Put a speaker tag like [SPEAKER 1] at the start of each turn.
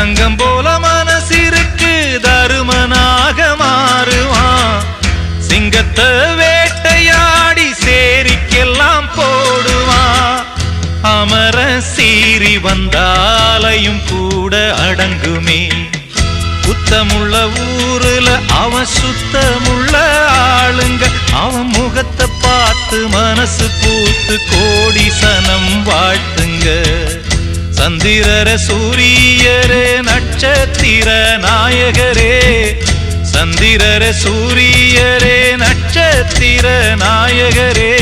[SPEAKER 1] தங்கம் போல மனசிற்கு தருமனாக மாறுவான். சிங்கத்தை வேட்டையாடி சேரிக்கெல்லாம் போடுவான். அமர சீறி வந்தாலையும் கூட அடங்குமே. குத்தமுள்ள ஊருல அவன் சுத்தமுள்ள ஆளுங்க. அவன் முகத்தை பார்த்து மனசு பூத்து கோடி சனம் வாழ்த்துங்க. சந்திரர சூரியரே நட்சத்திர நாயகரே, சந்திரர சூரியரே நட்சத்திர நாயகரே.